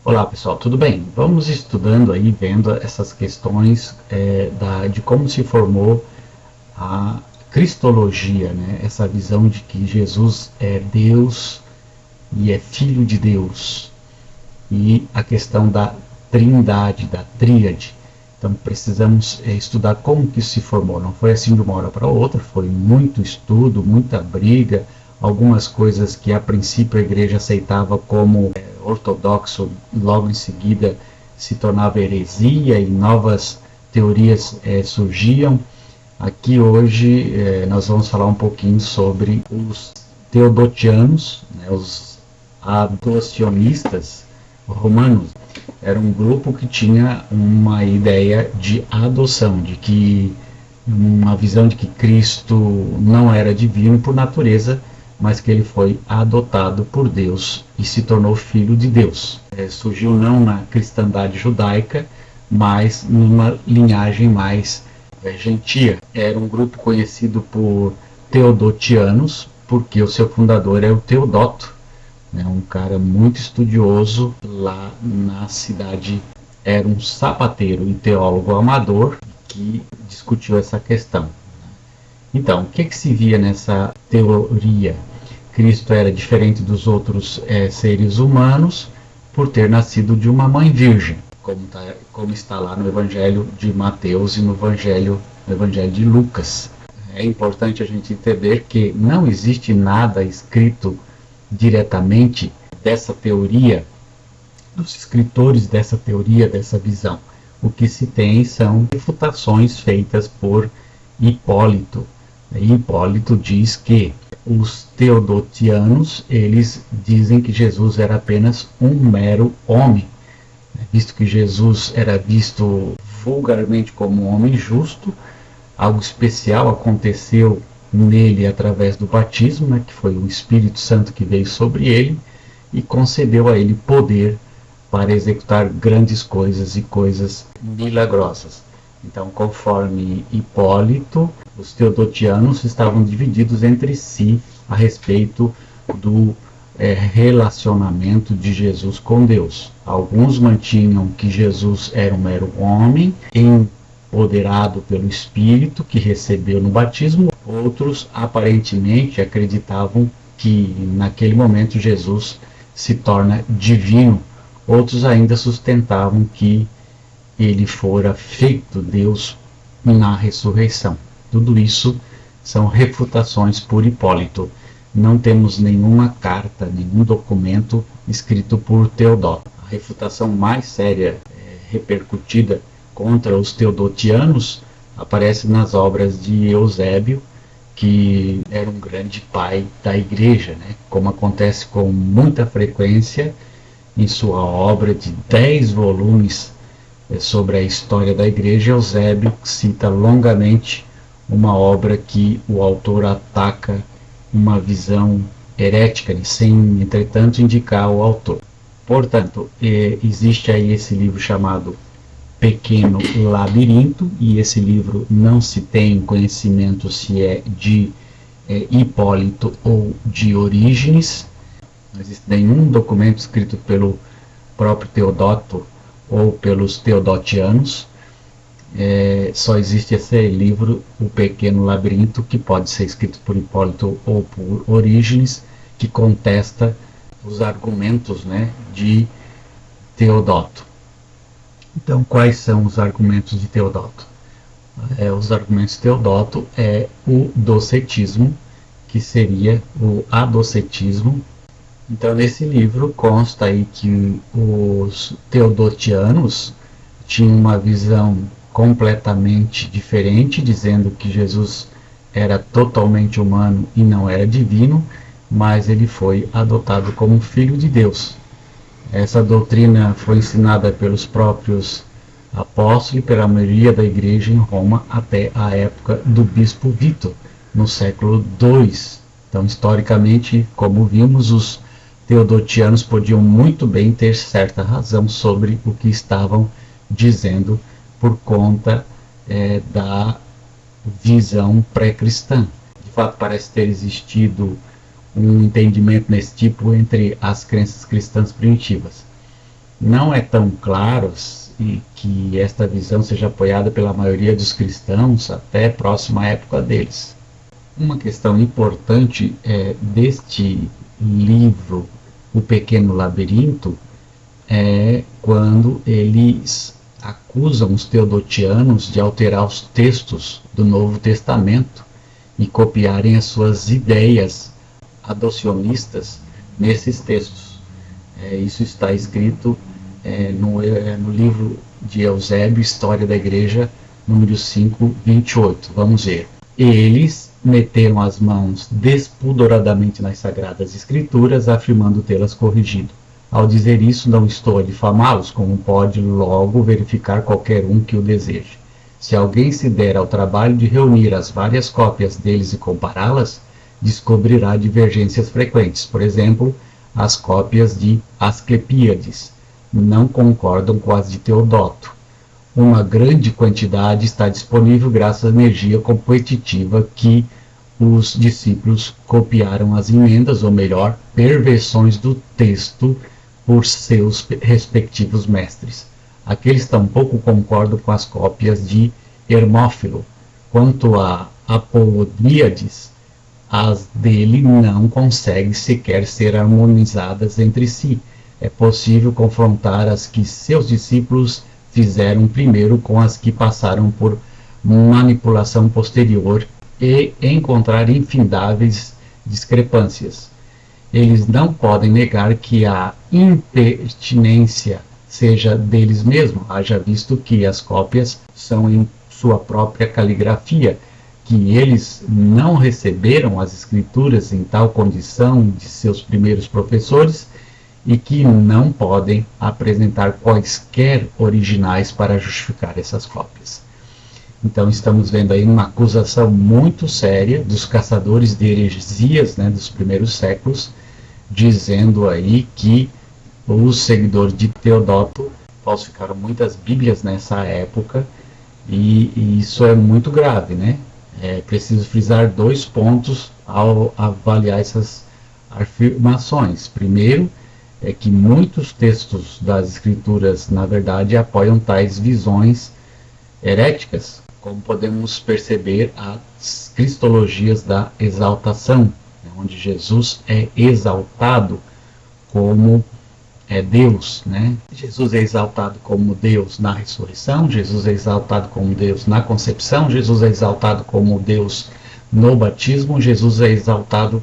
Olá pessoal, tudo bem? Vamos estudando aí, vendo essas questões de como se formou a cristologia, né? Essa visão de que Jesus é Deus e é Filho de Deus, e a questão da trindade, da tríade. Então precisamos estudar como que isso se formou. Não foi assim de uma hora para outra, foi muito estudo, muita briga, algumas coisas que a princípio a igreja aceitava como ortodoxo, logo em seguida se tornava heresia e novas teorias surgiam. Aqui hoje nós vamos falar um pouquinho sobre os teodotianos, né, os adocionistas romanos. Era um grupo que tinha uma ideia de adoção, de que uma visão de que Cristo não era divino por natureza, mas que ele foi adotado por Deus e se tornou filho de Deus. Surgiu não na cristandade judaica, mas numa linhagem mais gentia. Era um grupo conhecido por teodotianos, porque o seu fundador é o Teodoto, né, um cara muito estudioso lá na cidade. Era um sapateiro e teólogo amador que discutiu essa questão. Então, o que se via nessa teoria? Cristo era diferente dos outros seres humanos por ter nascido de uma mãe virgem, como está lá no Evangelho de Mateus e no Evangelho de Lucas. É importante a gente entender que não existe nada escrito diretamente dessa teoria, dos escritores dessa teoria, dessa visão. O que se tem são refutações feitas por Hipólito. Hipólito diz que os teodotianos, eles dizem que Jesus era apenas um mero homem, visto que Jesus era visto vulgarmente como um homem justo. Algo especial aconteceu nele através do batismo, né, que foi o Espírito Santo que veio sobre ele e concedeu a ele poder para executar grandes coisas e coisas milagrosas. Então, conforme Hipólito, os teodotianos estavam divididos entre si a respeito do relacionamento de Jesus com Deus. Alguns mantinham que Jesus era um mero homem, empoderado pelo Espírito que recebeu no batismo. Outros aparentemente acreditavam que naquele momento Jesus se torna divino. Outros ainda sustentavam que ele fora feito Deus na ressurreição. Tudo isso são refutações por Hipólito. Não temos nenhuma carta, nenhum documento escrito por Teodoto. A refutação mais séria, repercutida contra os teodotianos, aparece nas obras de Eusébio, que era um grande pai da igreja, né? Como acontece com muita frequência em sua obra de 10 volumes sobre a história da igreja. Eusébio cita longamente uma obra que o autor ataca uma visão herética, sem, entretanto, indicar o autor. Portanto, existe aí esse livro chamado Pequeno Labirinto, e esse livro não se tem conhecimento se é de Hipólito ou de Orígenes. Não existe nenhum documento escrito pelo próprio Teodoto ou pelos teodotianos. Só existe esse livro, O Pequeno Labirinto, que pode ser escrito por Hipólito ou por Orígenes, que contesta os argumentos, né, de Teodoto. Então, quais são os argumentos de Teodoto? Os argumentos de Teodoto é o docetismo, que seria o adocetismo. Então, nesse livro consta aí que os teodotianos tinham uma visão completamente diferente, dizendo que Jesus era totalmente humano e não era divino, mas ele foi adotado como filho de Deus. Essa doutrina foi ensinada pelos próprios apóstolos e pela maioria da igreja em Roma até a época do bispo Vítor, no século II. Então, historicamente, como vimos, os teodotianos podiam muito bem ter certa razão sobre o que estavam dizendo por conta da visão pré-cristã. De fato, parece ter existido um entendimento nesse tipo entre as crenças cristãs primitivas. não é tão claro e que esta visão seja apoiada pela maioria dos cristãos até a próxima época deles. Uma questão importante deste livro, O Pequeno Labirinto, é quando eles acusam os teodotianos de alterar os textos do Novo Testamento e copiarem as suas ideias adocionistas nesses textos. Isso está escrito no livro de Eusébio, História da Igreja, número 5, 28. Vamos ver. Eles meteram as mãos despudoradamente nas Sagradas Escrituras, afirmando tê-las corrigido. Ao dizer isso, não estou a difamá-los, como pode logo verificar qualquer um que o deseje. Se alguém se der ao trabalho de reunir as várias cópias deles e compará-las, descobrirá divergências frequentes. Por exemplo, as cópias de Asclepíades não concordam com as de Teodoto. Uma grande quantidade está disponível graças à energia competitiva que os discípulos copiaram as emendas, ou melhor, perversões do texto por seus respectivos mestres. Aqueles tampouco concordam com as cópias de Hermófilo. Quanto a Apolodíades, as dele não conseguem sequer ser harmonizadas entre si. É possível confrontar as que seus discípulos fizeram primeiro com as que passaram por manipulação posterior e encontrar infindáveis discrepâncias. Eles não podem negar que a impertinência seja deles mesmos, haja visto que as cópias são em sua própria caligrafia, que eles não receberam as escrituras em tal condição de seus primeiros professores e que não podem apresentar quaisquer originais para justificar essas cópias. Então estamos vendo aí uma acusação muito séria dos caçadores de heresias, dos primeiros séculos, dizendo aí que os seguidores de Teodoto falsificaram muitas bíblias nessa época, e isso é muito grave, É preciso frisar 2 pontos ao avaliar essas afirmações. Primeiro, é que muitos textos das Escrituras, na verdade, apoiam tais visões heréticas, como podemos perceber as cristologias da exaltação, onde Jesus é exaltado como Deus, Jesus é exaltado como Deus na ressurreição, Jesus é exaltado como Deus na concepção, Jesus é exaltado como Deus no batismo, Jesus é exaltado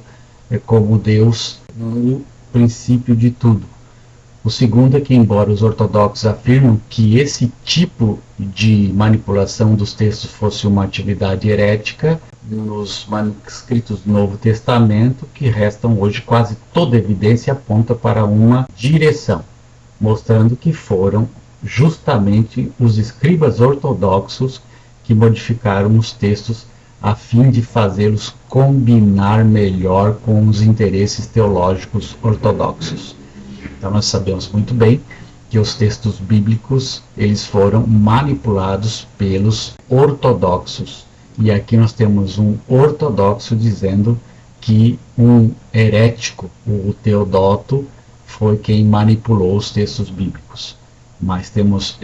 como Deus no princípio de tudo. O segundo é que, embora os ortodoxos afirmam que esse tipo de manipulação dos textos fosse uma atividade herética, nos manuscritos do Novo Testamento, que restam hoje, quase toda evidência aponta para uma direção, mostrando que foram justamente os escribas ortodoxos que modificaram os textos a fim de fazê-los combinar melhor com os interesses teológicos ortodoxos. Então nós sabemos muito bem que os textos bíblicos eles foram manipulados pelos ortodoxos. E aqui nós temos um ortodoxo dizendo que um herético, o Teodoto, foi quem manipulou os textos bíblicos. Mas temos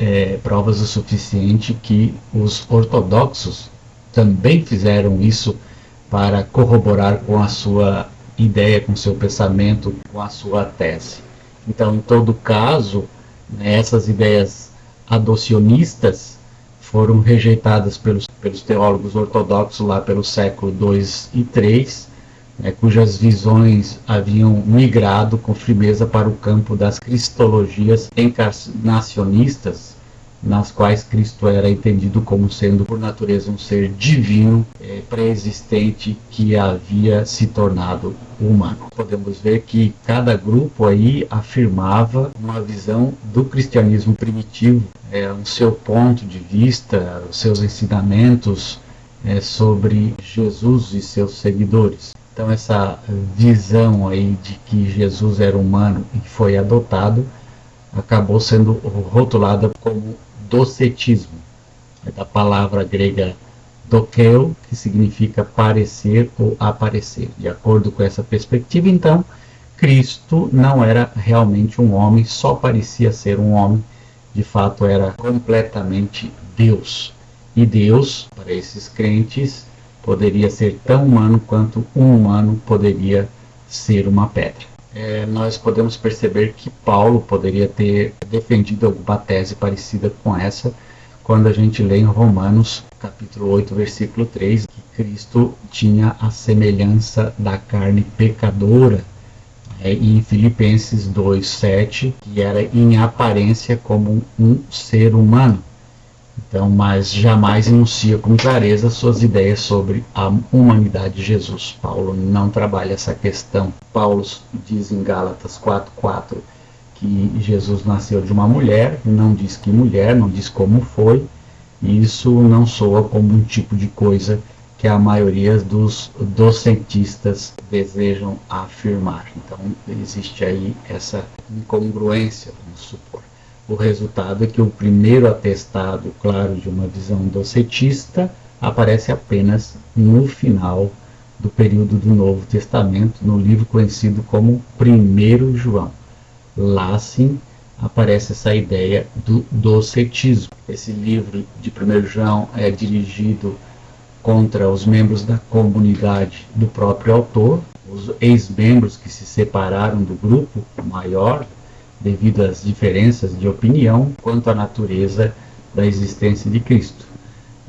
provas o suficiente que os ortodoxos também fizeram isso para corroborar com a sua ideia, com o seu pensamento, com a sua tese. Então, em todo caso, essas ideias adocionistas foram rejeitadas pelos teólogos ortodoxos lá pelo século II e III, cujas visões haviam migrado com firmeza para o campo das cristologias encarnacionistas, nas quais Cristo era entendido como sendo por natureza um ser divino, pré-existente, que havia se tornado humano. Podemos ver que cada grupo aí afirmava uma visão do cristianismo primitivo, o seu ponto de vista, os seus ensinamentos sobre Jesus e seus seguidores. Então essa visão aí de que Jesus era humano e foi adotado acabou sendo rotulada como docetismo, da palavra grega dokeo, que significa parecer ou aparecer. De acordo com essa perspectiva, então, Cristo não era realmente um homem, só parecia ser um homem, de fato era completamente Deus. E Deus, para esses crentes, poderia ser tão humano quanto um humano poderia ser uma pedra. Nós podemos perceber que Paulo poderia ter defendido alguma tese parecida com essa, quando a gente lê em Romanos, capítulo 8, versículo 3, que Cristo tinha a semelhança da carne pecadora, e em Filipenses 2:7, que era em aparência como um ser humano. Então, mas jamais enuncia com clareza suas ideias sobre a humanidade de Jesus. Paulo não trabalha essa questão. Paulo diz em Gálatas 4:4 que Jesus nasceu de uma mulher, não diz que mulher, não diz como foi, e isso não soa como um tipo de coisa que a maioria dos docentistas desejam afirmar. Então, existe aí essa incongruência, vamos supor. O resultado é que o primeiro atestado, claro, de uma visão docetista aparece apenas no final do período do Novo Testamento, no livro conhecido como 1 João. Lá sim aparece essa ideia do docetismo. Esse livro de 1 João é dirigido contra os membros da comunidade do próprio autor, os ex-membros que se separaram do grupo maior devido às diferenças de opinião quanto à natureza da existência de Cristo.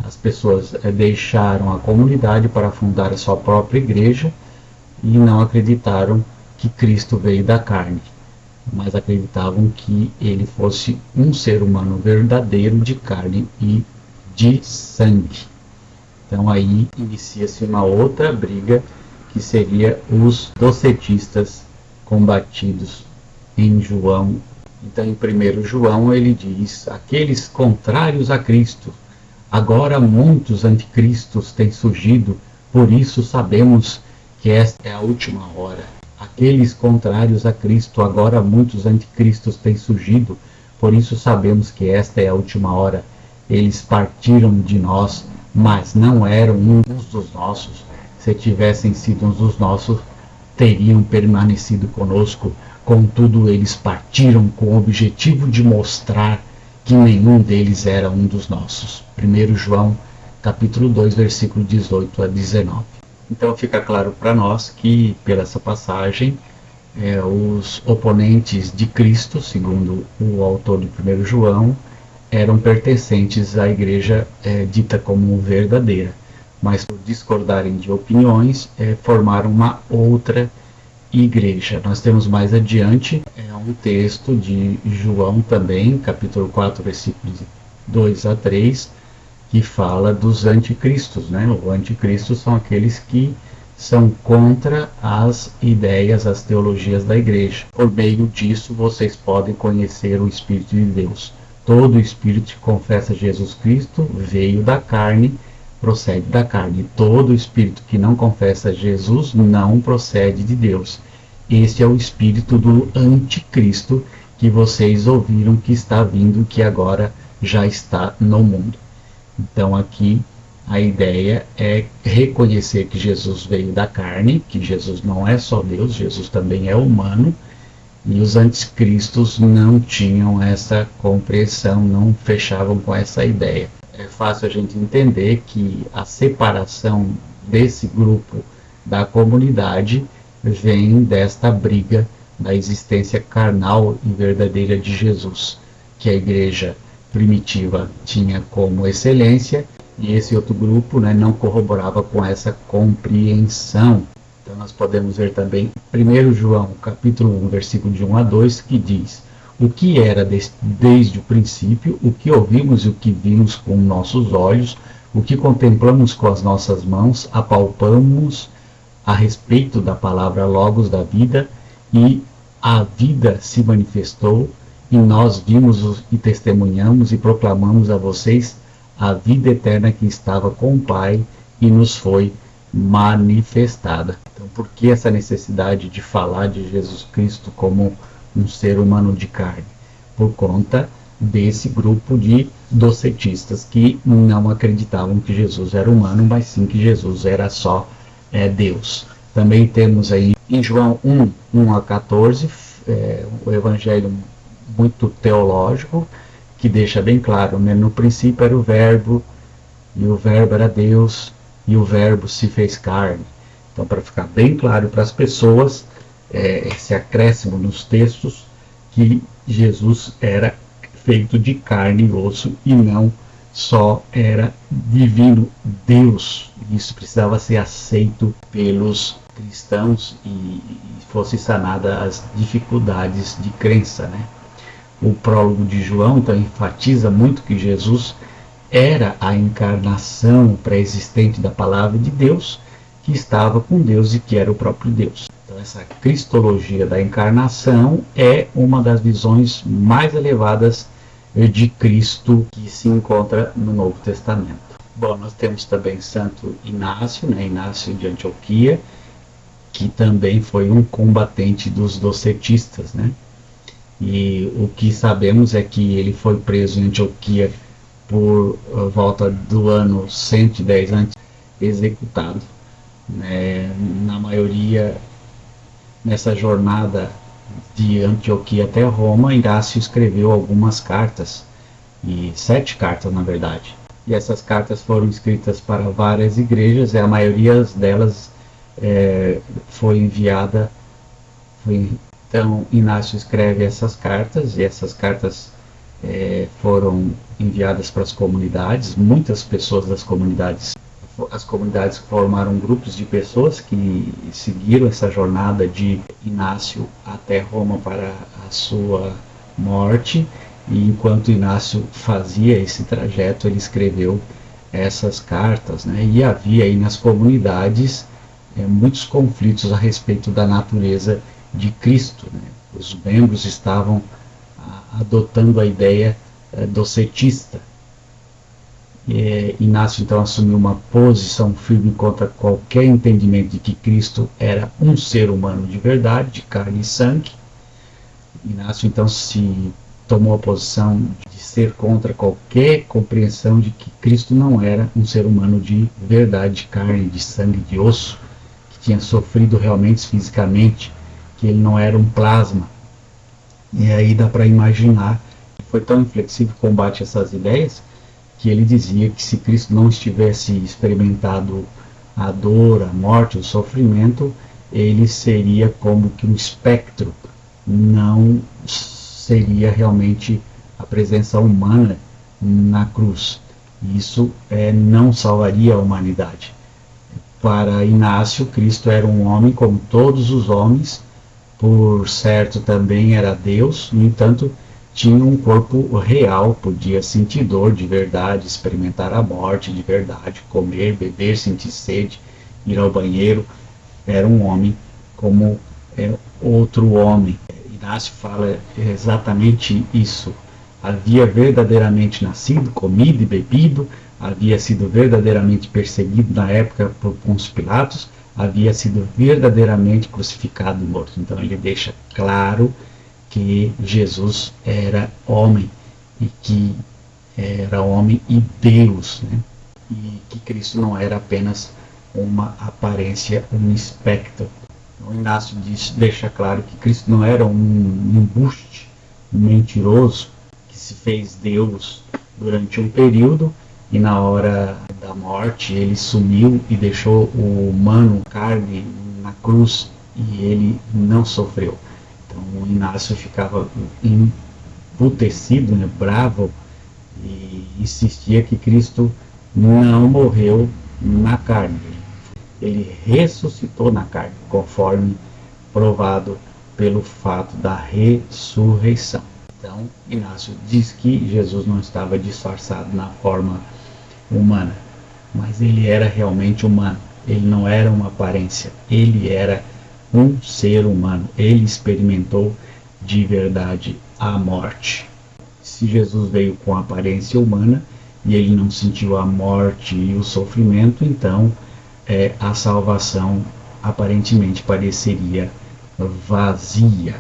As pessoas deixaram a comunidade para fundar a sua própria igreja e não acreditaram que Cristo veio da carne, mas acreditavam que ele fosse um ser humano verdadeiro de carne e de sangue. Então aí inicia-se uma outra briga, que seria os docetistas combatidos em João. Então em 1 João ele diz: aqueles contrários a Cristo, agora muitos anticristos têm surgido, por isso sabemos que esta é a última hora. Aqueles contrários a Cristo, agora muitos anticristos têm surgido, por isso sabemos que esta é a última hora. Eles partiram de nós, mas não eram uns dos nossos. Se tivessem sido uns dos nossos, teriam permanecido conosco. Contudo, eles partiram com o objetivo de mostrar que nenhum deles era um dos nossos. 1 João, capítulo 2, versículo 18 a 19. Então fica claro para nós que, pela essa passagem, os oponentes de Cristo, segundo o autor de 1 João, eram pertencentes à igreja dita como verdadeira, mas por discordarem de opiniões, formaram uma outra igreja. Nós temos mais adiante um texto de João também, capítulo 4, versículos 2 a 3, que fala dos anticristos, né? Os anticristos são aqueles que são contra as ideias, as teologias da igreja. Por meio disso, vocês podem conhecer o Espírito de Deus. Todo espírito que confessa Jesus Cristo veio da carne, procede da carne. Todo espírito que não confessa Jesus não procede de Deus. Este é o espírito do anticristo que vocês ouviram que está vindo, que agora já está no mundo. Então aqui a ideia é reconhecer que Jesus veio da carne, que Jesus não é só Deus, Jesus também é humano. E os anticristos não tinham essa compreensão, não fechavam com essa ideia. É fácil a gente entender que a separação desse grupo da comunidade vem desta briga da existência carnal e verdadeira de Jesus, que a igreja primitiva tinha como excelência, e esse outro grupo não corroborava com essa compreensão. Então nós podemos ver também 1 João, capítulo 1, versículo de 1 a 2, que diz: o que era desde o princípio, o que ouvimos e o que vimos com nossos olhos, o que contemplamos com as nossas mãos, apalpamos a respeito da palavra Logos da vida, e a vida se manifestou, e nós vimos e testemunhamos e proclamamos a vocês a vida eterna que estava com o Pai e nos foi manifestada. Então, por que essa necessidade de falar de Jesus Cristo como um ser humano de carne? Por conta desse grupo de docetistas que não acreditavam que Jesus era humano, mas sim que Jesus era só Deus. Também temos aí em João 1, 1 a 14, o evangelho muito teológico, que deixa bem claro, né? No princípio era o verbo, e o verbo era Deus, e o verbo se fez carne. Então, para ficar bem claro para as pessoas, esse acréscimo nos textos, que Jesus era feito de carne e osso e não só era divino Deus. Isso precisava ser aceito pelos cristãos e fosse sanada as dificuldades de crença, né? O prólogo de João então enfatiza muito que Jesus era a encarnação pré-existente da palavra de Deus, que estava com Deus e que era o próprio Deus. Então essa cristologia da encarnação é uma das visões mais elevadas de Cristo que se encontra no Novo Testamento. Bom, nós temos também Santo Inácio, né? Inácio de Antioquia, que também foi um combatente dos docetistas, né? E o que sabemos é que ele foi preso em Antioquia por volta do ano 110 antes, executado. Na maioria, nessa jornada de Antioquia até Roma, Inácio escreveu algumas cartas, e 7 cartas na verdade. E essas cartas foram escritas para várias igrejas, e a maioria delas foi enviada. Então Inácio escreve essas cartas, e essas cartas foram enviadas para as comunidades. Muitas pessoas das comunidades, as comunidades formaram grupos de pessoas que seguiram essa jornada de Inácio até Roma para a sua morte, e enquanto Inácio fazia esse trajeto, ele escreveu essas cartas, né? E havia aí nas comunidades muitos conflitos a respeito da natureza de Cristo, né? Os membros estavam adotando a ideia docetista. Inácio então assumiu uma posição firme contra qualquer entendimento de que Cristo era um ser humano de verdade, de carne e sangue. Inácio então se tomou a posição de ser contra qualquer compreensão de que Cristo não era um ser humano de verdade, de carne, de sangue, de osso, que tinha sofrido realmente fisicamente, que ele não era um plasma. E aí dá para imaginar que foi tão inflexível o combate a essas ideias, que ele dizia que se Cristo não estivesse experimentado a dor, a morte, o sofrimento, ele seria como que um espectro, não seria realmente a presença humana na cruz. Isso não salvaria a humanidade. Para Inácio, Cristo era um homem como todos os homens, por certo também era Deus, no entanto, tinha um corpo real, podia sentir dor de verdade, experimentar a morte de verdade, comer, beber, sentir sede, ir ao banheiro. Era um homem como outro homem. Inácio fala exatamente isso. Havia verdadeiramente nascido, comido e bebido, havia sido verdadeiramente perseguido na época por Pôncio Pilatos, havia sido verdadeiramente crucificado e morto. Então ele deixa claro que Jesus era homem, e que era homem e Deus, né? E que Cristo não era apenas uma aparência, um espectro. Então Inácio deixa claro que Cristo não era um embuste, um mentiroso, que se fez Deus durante um período, e na hora da morte ele sumiu e deixou o humano, carne, na cruz, e ele não sofreu. Então o Inácio ficava emputecido, né, bravo, e insistia que Cristo não morreu na carne. Ele ressuscitou na carne, conforme provado pelo fato da ressurreição. Então Inácio diz que Jesus não estava disfarçado na forma humana, mas ele era realmente humano. Ele não era uma aparência, ele era um ser humano. Ele experimentou de verdade a morte. Se Jesus veio com aparência humana e ele não sentiu a morte e o sofrimento, então a salvação aparentemente pareceria vazia.